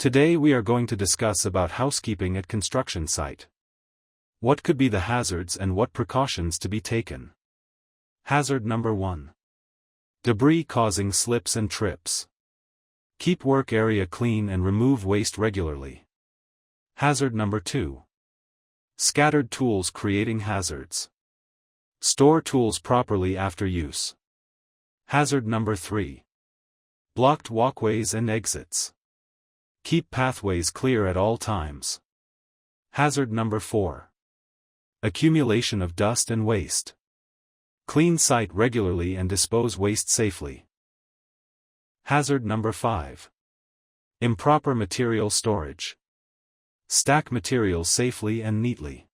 Today we are going to discuss about housekeeping at construction site. What could be the hazards and what precautions to be taken? Hazard number 1. Debris causing slips and trips. Keep work area clean and remove waste regularly. Hazard number 2. Scattered tools creating hazards. Store tools properly after use. Hazard number 3. Blocked walkways and exits. Keep pathways clear at all times. Hazard number 4. Accumulation of dust and waste. Clean site regularly and dispose waste safely. Hazard number 5. Improper material storage. Stack materials safely and neatly.